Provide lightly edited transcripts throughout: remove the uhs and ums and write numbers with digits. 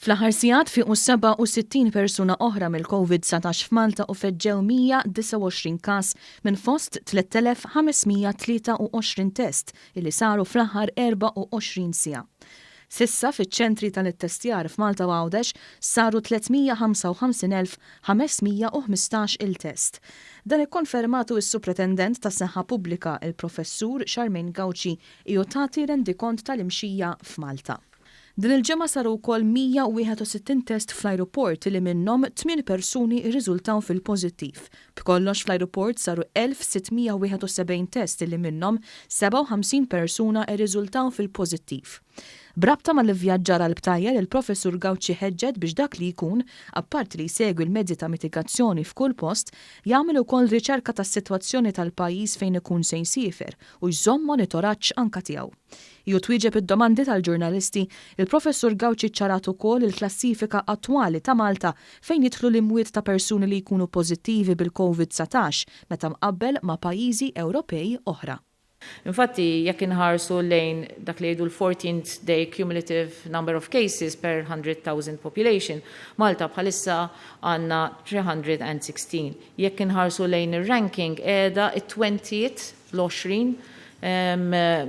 Fl-aħħar sigħat fiequ 67 persuna oħra mill-COVID-19 f'Malta u feġġew 129 każ minn fost 3523 test illi saru fl-aħħar 24 siegħa. Sissa fiċ-ċentri tal-ittestjar f'Malta u Żewġ saru 355,515 il-test. Dan ikkonfermatu s-Supretendent tas-Saħħa Pubblika, il-Professur Charmaine Gauci, u tagħti rendikont tal-imxija f'Malta. Din il-ġimgħa saru wkoll 161 test fl-ajruport li minnhom 8 persuni rriżultaw fil-pożittiv. B'kollox fl-ajruport saru 1671 test li minnhom 57 persuna rriżultaw fil-pożittiv. Brabta mal-ivvjaġġar għall-btajjel, il-Professur Gauci ħeġġed biex dak li jkun, apparti li jsegwi l-mezzi ta' mitigazzjoni f'kull post, jagħmel ukoll riċerka tas-sitwazzjoni tal-pajjiż fejn ikun se jsiefer u jżomm monitoraġġ anke tiegħu. Twieġeb id-domandi tal-ġurnalisti, il-Professur Gauci ċarat ukoll il-klassifika attwali ta' Malta fejn jidħlu l-imwiet ta' persuni li jkunu pożittivi bil-COVID-19 meta mqabbel ma' pajjiżi Ewropej oħra. Infatti, jekk inħarsu lejn dak li jgħidu l-14th day cumulative number of cases per 100,000 population, Malta bħalissa għandna 316. Jekk inħarsu lejn ir-ranking qiegħda it-20th l-20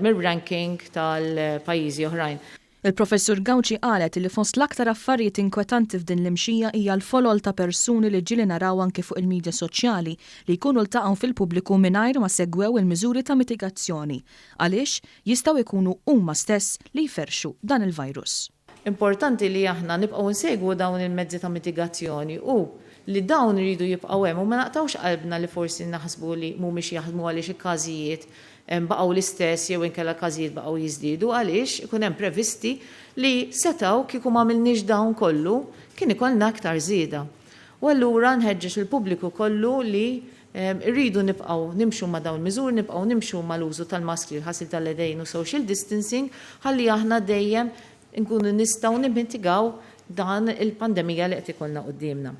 mir-ranking tal-pajjiżi oħrajn. Il-Professur Gauci qalet li fost l-aktar affarijiet inkwetanti f'din l-imxija hija l-folol ta' persuni li ġieli naraw anke fuq il-midja soċjali li jkunu ltaqgħu fil-pubbliku mingħajr ma segwew il-miżuri ta' mitigazzjoni għaliex jistgħu jkunu huma stess li jferxu dan il-virus. Importanti li aħna nibqgħu nsegwu dawn il-mezzi ta' mitigazzjoni u li dawn iridu jibqgħu hemm u ma naqtawx qalbna li forsi naħsbu li mhumiex jaħdmu għaliex il-każijiet baqgħu l-istess jew inkella każijiet baqgħu jiżdiedu għaliex ikun hemm previsti li setgħu kieku m'għamilniex dawn kollu kien ikollna aktar żieda. U allura nħeġġeġ il-pubbliku kollu li rridu nibqgħu nimxu ma' dawn il-miżuri, nibqgħu nimxu mal-użu tal-maskri, il-ħasil tal-edejn u social distancing ħalli aħna dejjem nkunu nistgħu nimmitigaw dan il-pandemija li qed ikollna qudiemna.